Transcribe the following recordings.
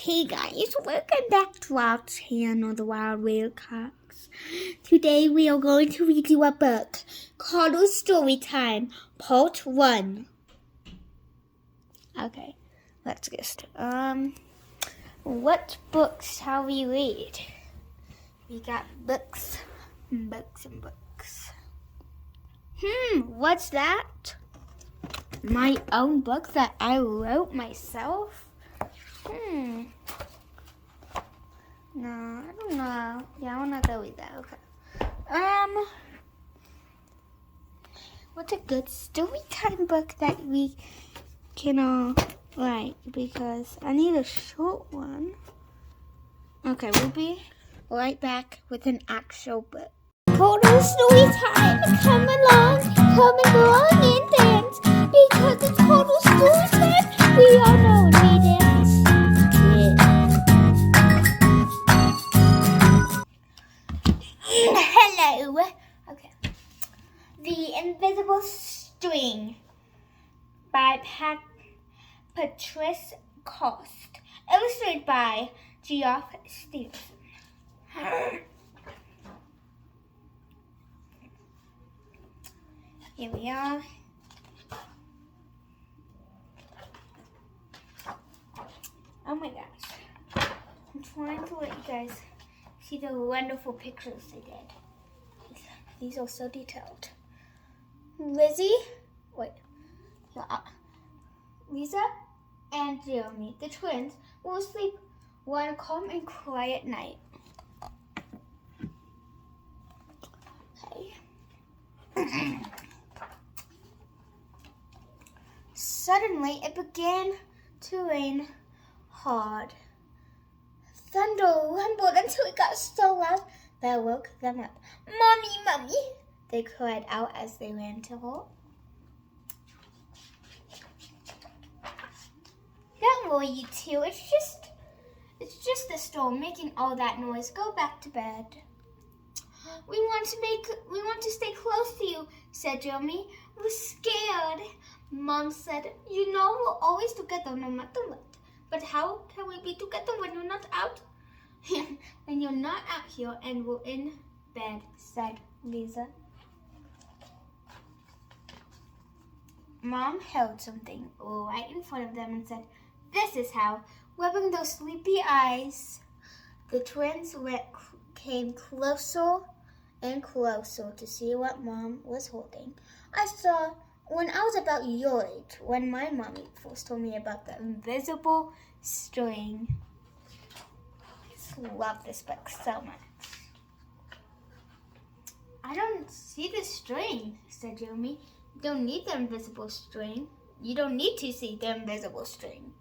Hey guys, welcome back to our channel, The Wild Wilcox. Today we are going to read you a book called StoryTime, Part 1. Okay, let's get started. What books shall we read? We got books, and books. What's that? My own book that I wrote myself? No, I don't know. Yeah, I wanna go with that. Okay. What's a good story time book that we can all write? Because I need a short one. Okay, we'll be right back with an actual book. Total story time, come along and dance. Because it's total story time, we all know we dance. Hello. Okay. The Invisible String by Patrice Cost. Illustrated by Geoff Stevenson. Here we are. Oh my gosh. I'm trying to let you guys see the wonderful pictures they did. These are so detailed. Lisa and Jeremy, the twins, will sleep one calm and quiet night. Okay. Suddenly, it began to rain hard. Thunder rumbled until it got so loud that it woke them up. "Mommy, Mommy!" they cried out as they ran to her. "Don't worry, you two. It's just the storm making all that noise. Go back to bed." We want to stay close to you," said Jeremy. "We're scared." Mom said, "You know we're always together no matter what. But how can we be together when you're not out? When you're not out here and we're in bed," said Lisa. Mom held something right in front of them and said, "This is how," rubbing those sleepy eyes. The twins came closer and closer to see what Mom was holding. "I saw when I was about your age, when my mommy first told me about the invisible string." I just love this book so much. "I don't see the string," said Jeremy. "You don't need the invisible string. You don't need to see the invisible string.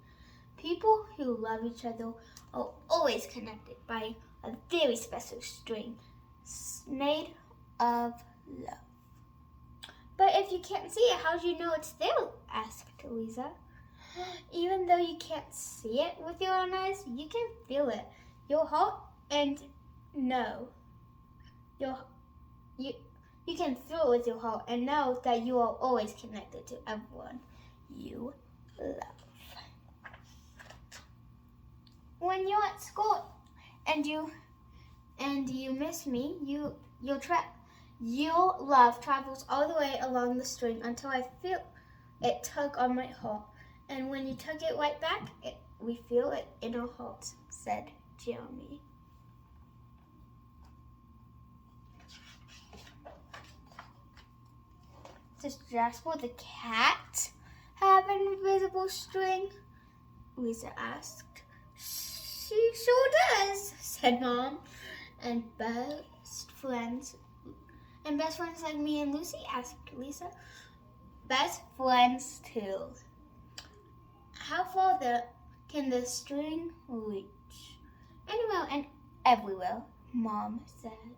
People who love each other are always connected by a very special string made of love." "But if you can't see it, how do you know it's there?" asked Lisa. "Even though you can't see it with your own eyes, you can feel it. Your heart and know. You can feel it with your heart and know that you are always connected to everyone you love. When you're at school and you miss me, your love travels all the way along the string until I feel it tug on my heart. And when you tug it right back, we feel it in our hearts," said Jeremy. "Does Jasper the cat have an invisible string?" Lisa asked. "She sure does," said Mom. "And best friends like me and Lucy?" asked Lisa. "Best friends too." "How far can the string reach?" "Anywhere and everywhere," Mom said.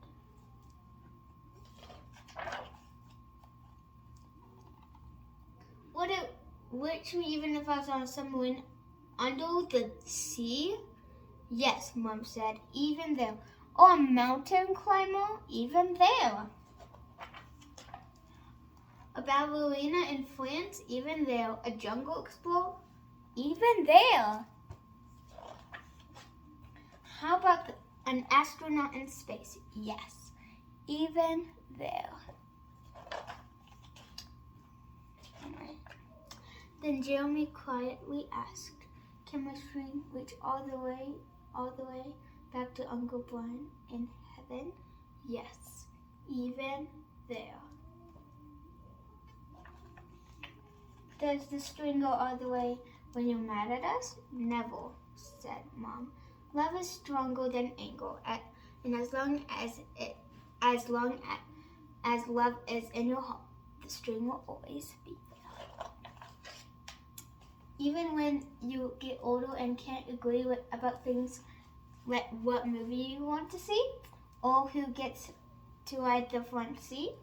"Would it reach me even if I was on a submarine under the sea?" "Yes," Mom said, "even there." "Or a mountain climber? Even there." "A ballerina in France? Even there." "A jungle explorer? Even there." An astronaut in space, yes, even there. Then Jeremy quietly asked, can my string reach all the way back to Uncle Brian in heaven? Yes, even there. Does the string go all the way when you're mad at us? Never, said Mom. Love is stronger than anger, and as long as love is in your heart, the string will always be there. Even when you get older and can't agree about things like what movie you want to see, or who gets to ride the front seat,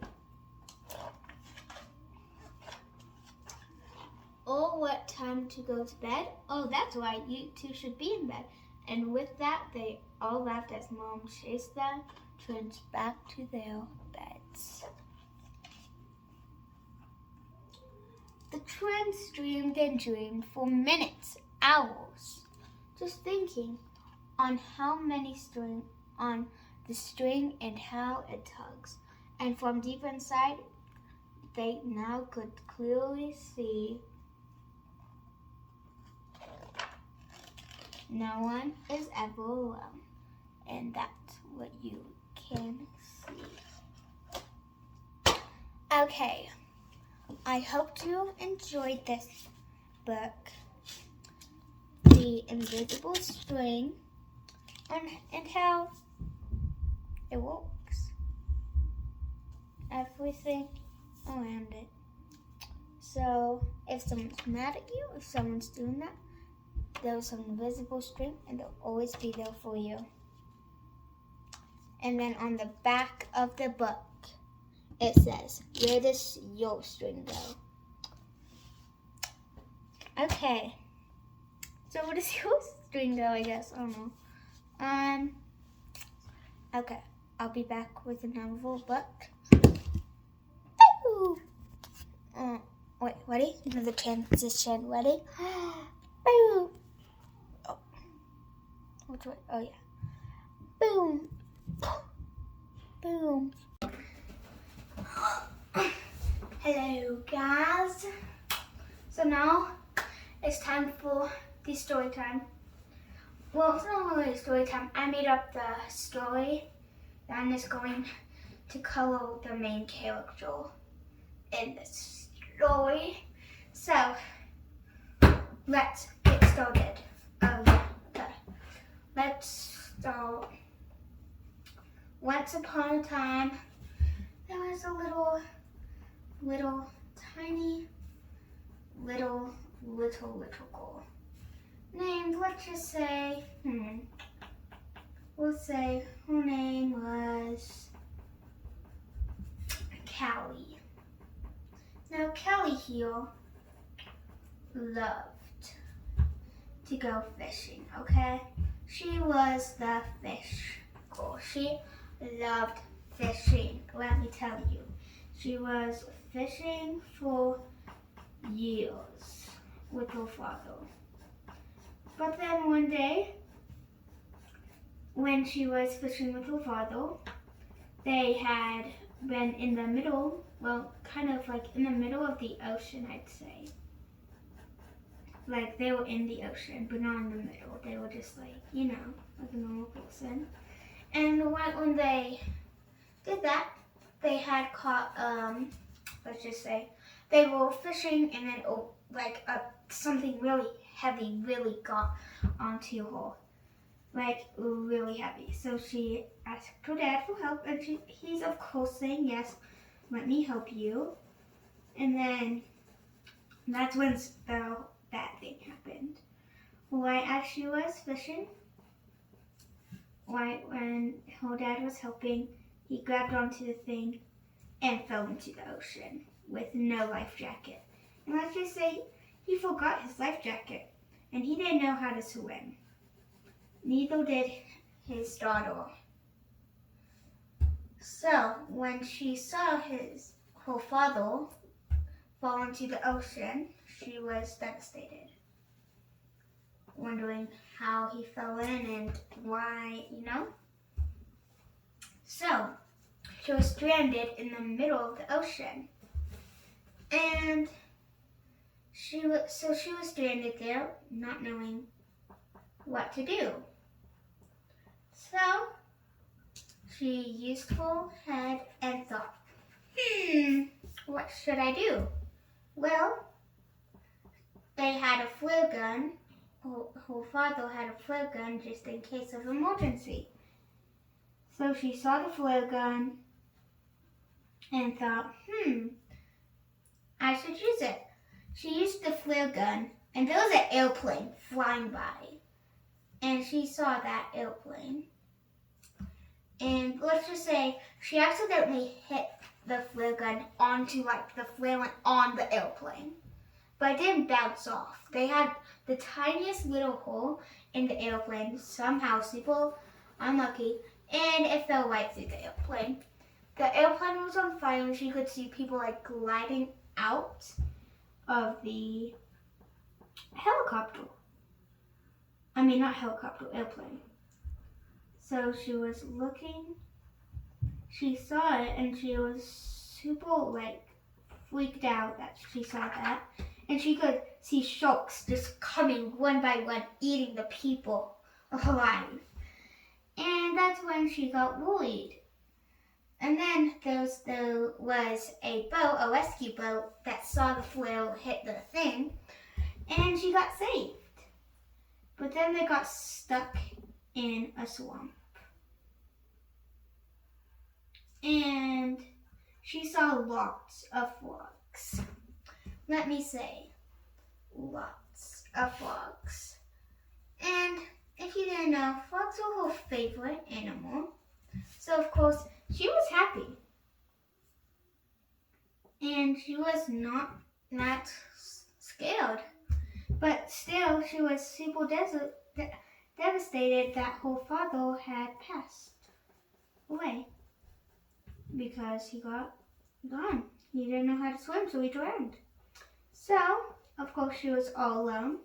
or what time to go to bed. Oh, that's right, you two should be in bed. And with that, they all laughed as Mom chased the twins back to their beds. The twins dreamed and dreamed for minutes, hours, just thinking on how many on the string and how it tugs. And from deep inside, they now could clearly see no one is ever alone. And that's what you can see. Okay. I hope you enjoyed this book, The Invisible String, and how it works. Everything around it. So if someone's mad at you, if someone's doing that, there's an invisible string and they'll always be there for you. And then on the back of the book, it says, where does your string go? Okay. So where does your string go, I guess? I don't know. Okay. I'll be back with another book. Wait, ready? Another transition. Ready? Boom. Oh. Which way? Oh, yeah. Boom. Boom. Hello guys. So now it's time for the story time. Well, it's not really a story time. I made up the story and is going to color the main character in the story. So let's get started. Okay. Let's start. Once upon a time, there was a little tiny little girl named, let's just say, we'll say her name was Callie. Now Callie here loved to go fishing, okay? She was the fish girl. She loved fishing, let me tell you. She was fishing for years with her father. But then one day, when she was fishing with her father, they had been in the middle, well, kind of like in the middle of the ocean, I'd say. Like they were in the ocean, but not in the middle. They were just like, you know, like a normal person. And when they did that, they had caught, let's just say, they were fishing and then something really heavy really got onto her. Like really heavy. So she asked her dad for help and he's of course saying yes, let me help you. And then that's when the bad thing happened. Right as she was fishing, right when her dad was helping, he grabbed onto the thing and fell into the ocean with no life jacket. And let's just say he forgot his life jacket and he didn't know how to swim. Neither did his daughter. So when she saw her father fall into the ocean, she was devastated, wondering how he fell in and why, you know. So she was stranded in the middle of the ocean. And she was stranded there, not knowing what to do. So she used her head and thought, what should I do? Well, they had a flare gun. Her father had a flare gun just in case of emergency. So she saw the flare gun and thought, I should use it. She used the flare gun, and there was an airplane flying by. And she saw that airplane. And let's just say she accidentally hit the flare gun onto, the flare went on the airplane. But it didn't bounce off. They had the tiniest little hole in the airplane, somehow super unlucky, and it fell right through the airplane. The airplane was on fire, and she could see people gliding out of the helicopter. I mean, not helicopter, airplane. So she was looking, she saw it, and she was super freaked out that she saw that. And she could see sharks just coming one by one, eating the people alive. And that's when she got worried. And then there was a boat, a rescue boat, that saw the flare hit the thing, and she got saved. But then they got stuck in a swamp. And she saw lots of frogs. Let me say, lots of frogs. And if you didn't know, frogs are her favorite animal. So of course, she was happy. And she was not scared. But still, she was super devastated that her father had passed away. Because he got gone. He didn't know how to swim, so he drowned. So, of course, she was all alone.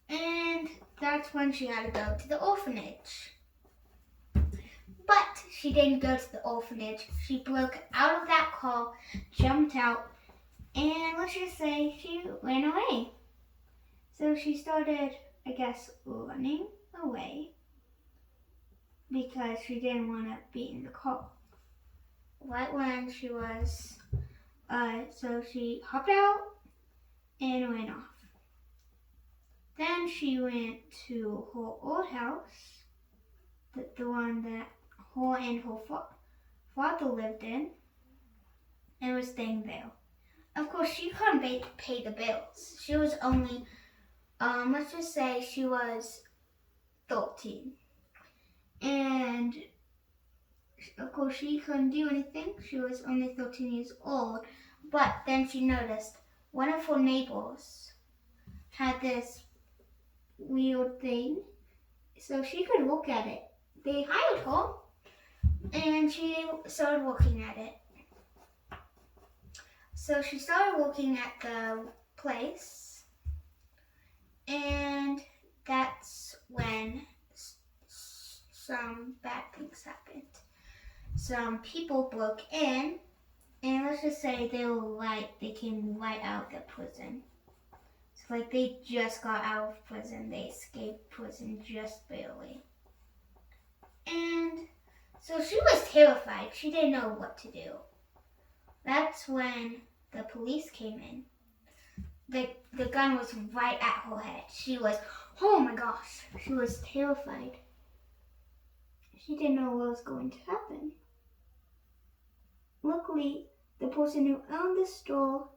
And that's when she had to go to the orphanage. But she didn't go to the orphanage. She broke out of that car, jumped out, and let's just say she ran away. So she started, I guess, running away because she didn't want to be in the car. Right when she was, so she hopped out and ran off. Then she went to her old house, the one that her and her father lived in, and was staying there. Of course, she couldn't pay the bills. She was only, let's just say she was 13. And, of course, she couldn't do anything. She was only 13 years old. But then she noticed one of her neighbors had this weird thing, so she could look at it. They hired her, and she started looking at it. So she started looking at the place, and that's when some bad things happened. Some people broke in, and let's just say they came right out of the prison. So they just got out of prison. They escaped prison just barely. And so she was terrified. She didn't know what to do. That's when the police came in. The gun was right at her head. She was, oh my gosh, she was terrified. She didn't know what was going to happen. Luckily, the person who owned the store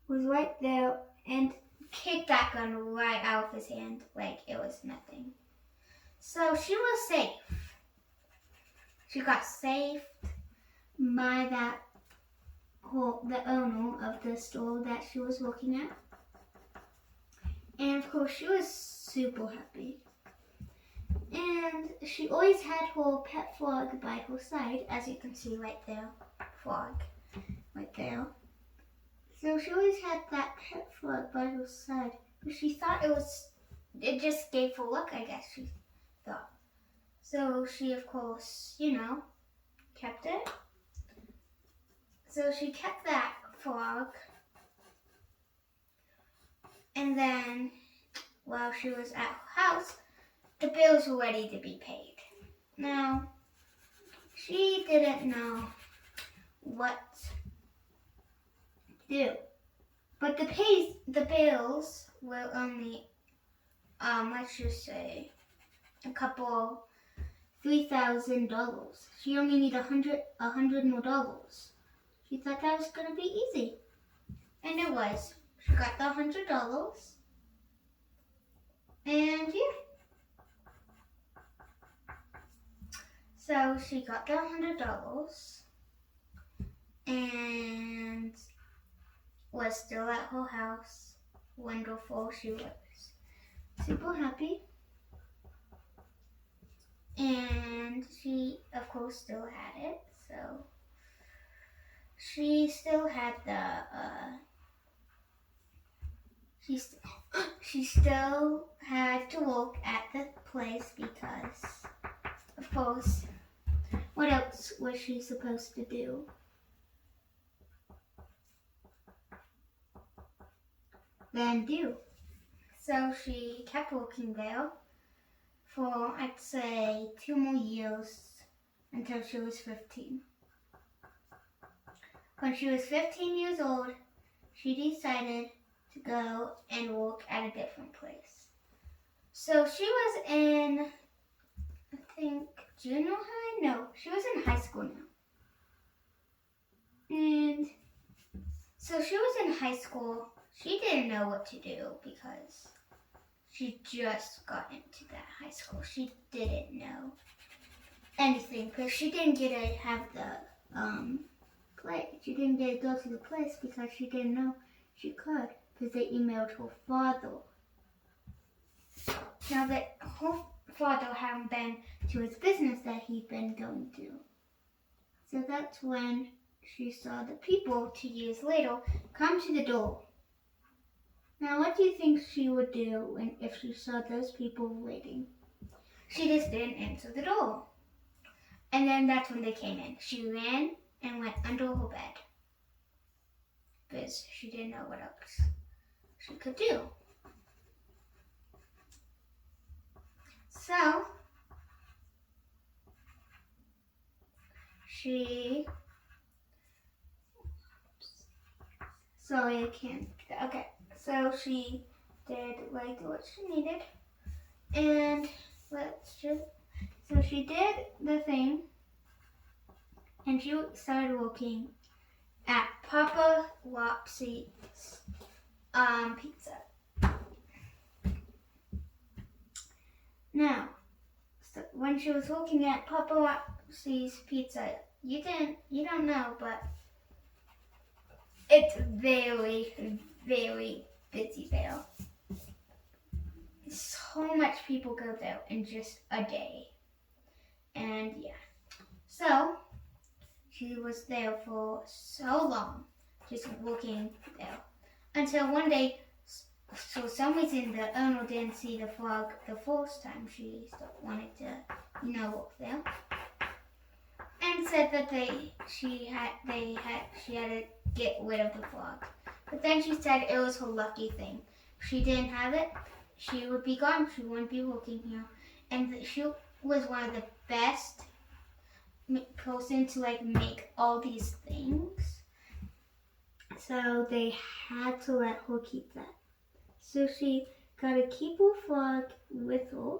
was right there and kicked that gun right out of his hand like it was nothing. So she was safe. She got saved by the owner of the store that she was working at. And of course, she was super happy. And she always had her pet frog by her side, as you can see right there. Frog, right there. So she always had that pet frog by her side. But she thought it just gave her luck, I guess she thought. So she, of course, kept it. So she kept that frog. And then, while she was at her house, the bills were ready to be paid. Now, she didn't know what to do. But the bills were only, let's just say, a couple $3,000. She only needed $100 more dollars. She thought that was gonna be easy, and it was. She got the $100, and yeah. So she got the $100, and was still at her house. Wonderful, she was super happy. And she, of course, still had it, so she still had she still had to work at the place because, of course, what else was she supposed to do? Than do. So she kept working there for, I'd say, 2 more years until she was 15. When she was 15 years old, she decided to go and work at a different place. So she was in, I think, junior high? No, she was in high school now. And so she was in high school. She didn't know what to do because she just got into that high school. She didn't know anything because she didn't get to have the play. She didn't get to go to the place because she didn't know she could because they emailed her father. Now that her father hadn't been to his business that he'd been going to. So that's when she saw the people 2 years later come to the door. Now, what do you think she would do if she saw those people waiting? She just didn't answer the door. And then that's when they came in. She ran and went under her bed because she didn't know what else she could do. So, sorry, I can't. Okay, so she did like what she needed, and so she did the thing, and she started working at Papa Wopsie's pizza. Now, so when she was working at Papa Wopsie's pizza, you don't know, but it's very, very busy there. So much people go there in just a day. And yeah. So she was there for so long, just working there. Until one day, for some reason, the owner didn't see the frog the first time she wanted to, work there. And said that she had to get rid of the frog. But then she said it was her lucky thing. If she didn't have it, she would be gone. She wouldn't be working here. And she was one of the best person to make all these things. So they had to let her keep that. So she got to keep her frog with her.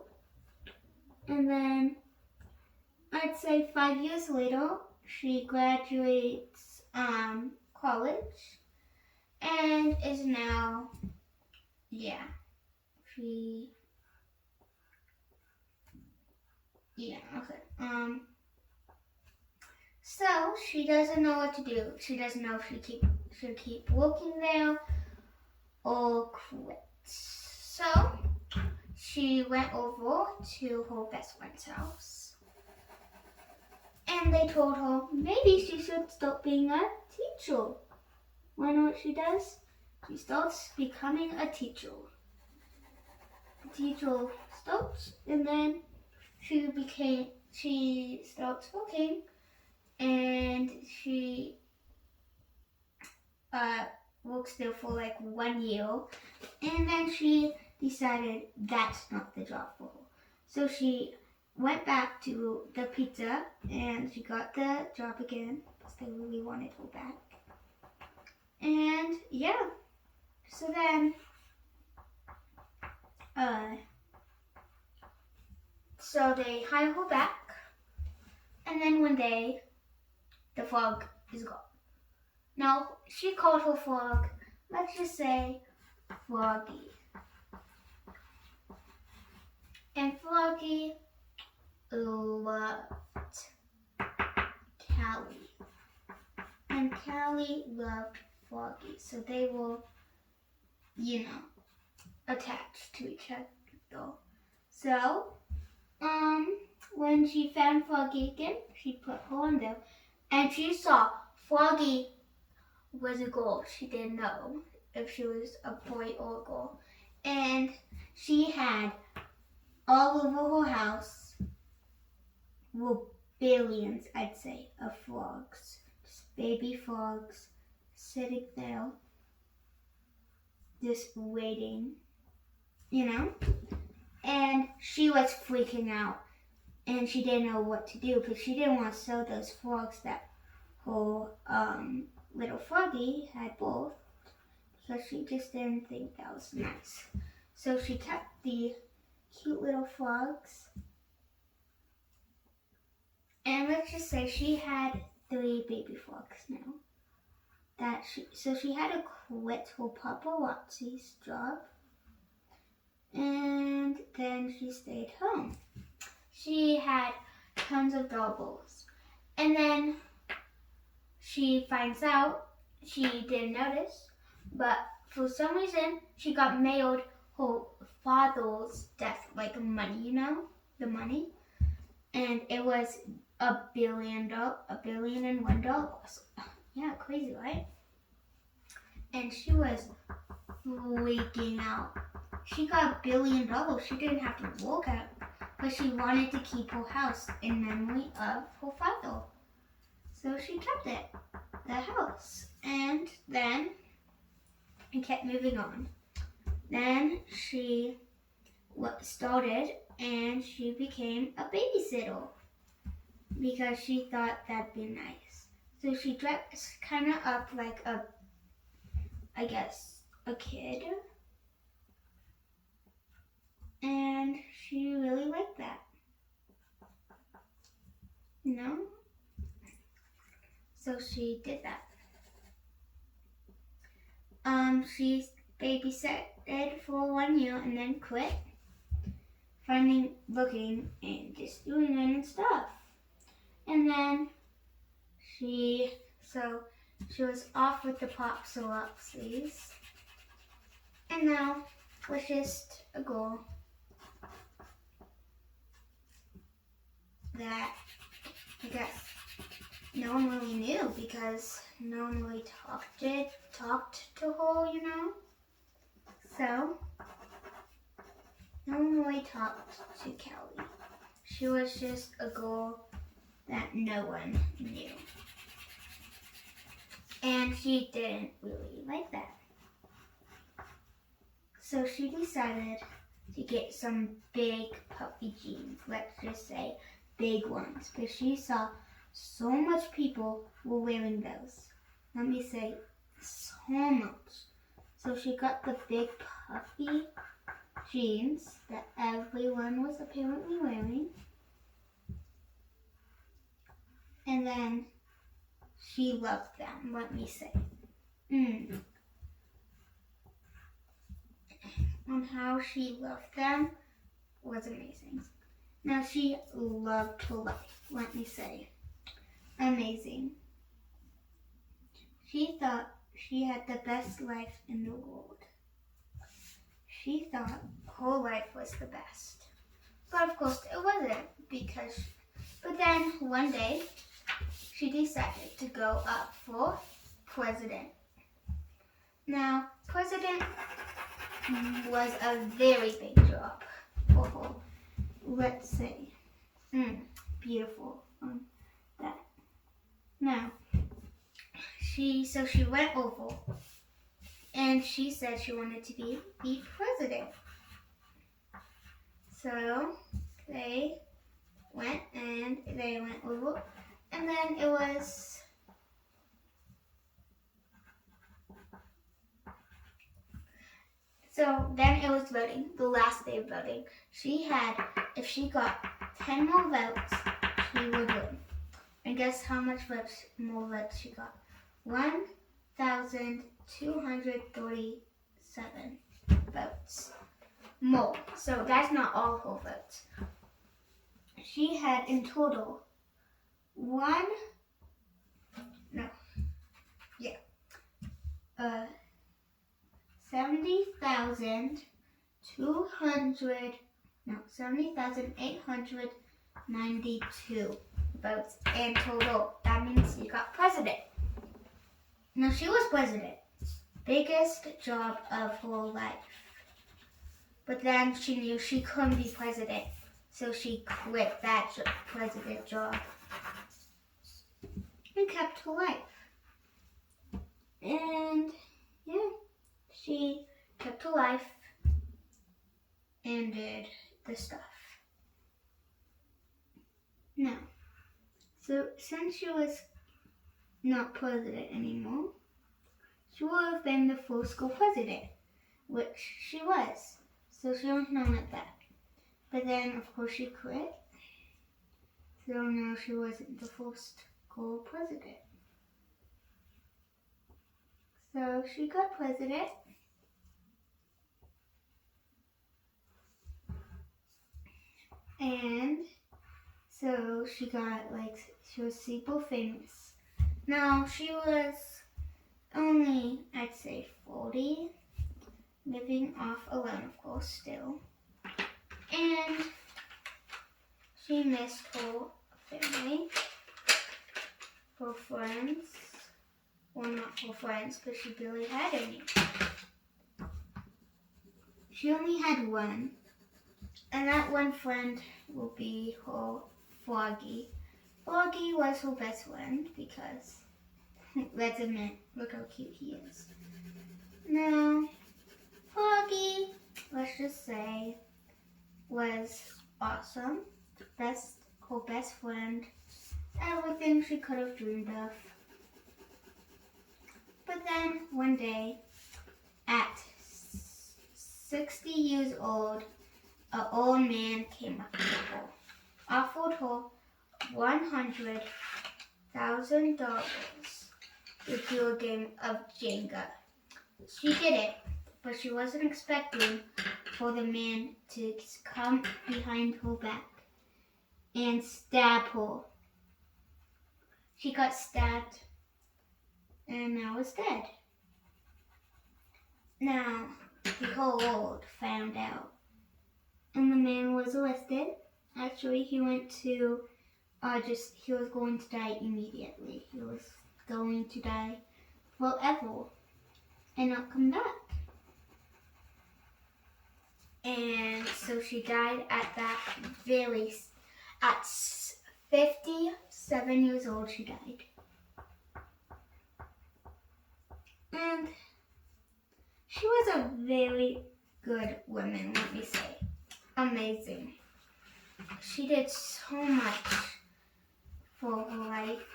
And then I'd say 5 years later, she graduates college and is now, so she doesn't know what to do. She doesn't know if she should keep working there or quit. So she went over to her best friend's house. And they told her maybe she should stop being a teacher. Want to know what she does? She starts becoming a teacher. The teacher stops, and then she stopped smoking, and she worked still for like 1 year, and then she decided that's not the job for her. So she went back to the pizza, and she got the job again because they really wanted her back. And yeah, so then so they hire her back, and then one day the frog is gone. Now she called her frog, let's just say Froggy. And Froggy loved Callie. And Callie loved Froggy. So they were, attached to each other. So, when she found Froggy again, she put her on there. And she saw Froggy was a girl. She didn't know if she was a boy or a girl. And she had all over her house were billions, I'd say, of frogs. Just baby frogs sitting there, just waiting, And she was freaking out, and she didn't know what to do, but she didn't want to sell those frogs that her little froggy had bought, because she just didn't think that was nice. So she kept the cute little frogs, and let's just say she had 3 baby frogs now. So she had to quit her paparazzi's job, and then she stayed home. She had tons of doubles, and then she finds out, she didn't notice, but for some reason she got mailed her father's death, like money, the money, and it was $1 billion, $1,000,001. Yeah, crazy, right? And she was freaking out. She got $1 billion. She didn't have to work out, but she wanted to keep her house in memory of her father. So she kept it, the house, and then it kept moving on. Then she started, and she became a babysitter because she thought that'd be nice. So she dressed kind of up like a kid, and she really liked that, So she did that. She babysat for 1 year and then quit, looking and just doing random stuff. And then she was off with the paparazzi's, and now was just a girl that I guess no one really knew because no one really talked to her, So no one really talked to Kelly. She was just a girl that no one knew. And she didn't really like that. So she decided to get some big puffy jeans, let's just say big ones, because she saw so much people were wearing those. Let me say, so much. So she got the big puffy jeans that everyone was apparently wearing. And then she loved them, let me say. And how she loved them was amazing. Now she loved her life, let me say. Amazing. She thought she had the best life in the world. She thought her life was the best. But of course it wasn't, but then one day she decided to go up for president. Now, president was a very big job for her. Let's say beautiful. That. Now, she went over, and she said she wanted to be president. So they went over, and then it was voting, the last day of voting. If she got 10 more votes, she would win. And guess how much more votes she got? 1,237 votes more. So that's not all her votes. She had in total 70,892 votes in total. That means she got president. Now she was president. Biggest job of her life. But then she knew she couldn't be president. So she quit that president job. And kept her life. And yeah, she kept her life and did the stuff. Now, so since she was not president anymore, she would have been the full school president, which she was. So she was known at that. But then, of course, she quit. So now she wasn't the full school president. So she got president. And so she was super famous. Now she was only, I'd say 40, living off alone, of course, still. And she missed her family, her friends. Well, not her friends, because she barely had any. She only had one. And that one friend will be her Froggy. Froggy was her best friend because, let's admit, look how cute he is. Now, Froggy, let's just say, was awesome. Her best friend. Everything she could have dreamed of. But then, one day, at 60 years old, an old man came up to her, offered her $100,000 to do a game of Jenga. She did it, but she wasn't expecting for the man to come behind her back and stab her. She got stabbed and now is dead. Now, the whole world found out. And the man was arrested. Actually, he went to, he was going to die immediately. He was going to die forever and not come back. And so she died at 57 years old, she died. And she was a very good woman, let me say. Amazing. She did so much for her life.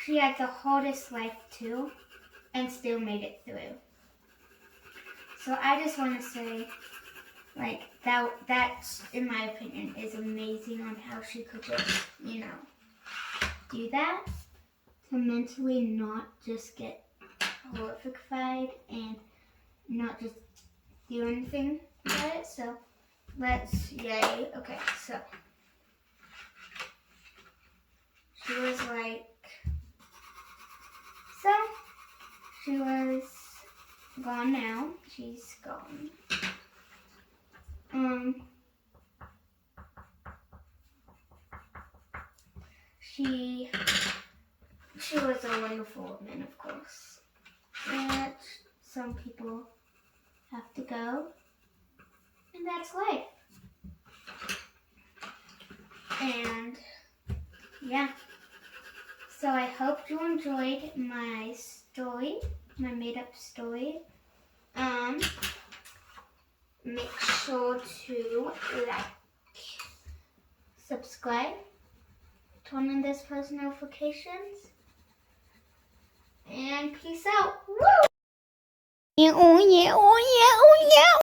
She had the hardest life too, and still made it through. So I just want to say, that, in my opinion, is amazing on how she could just, do that to mentally not just get horrified and not just do anything about it. So yay. Okay, so she was she was gone now. She's gone. She was a wonderful woman, of course. But some people have to go, and that's life. And Yeah. So I hope you enjoyed my story, my made-up story. Make sure to like, subscribe, turn on those post notifications, and peace out. Woo! Yeah, oh yeah, oh yeah, oh yeah.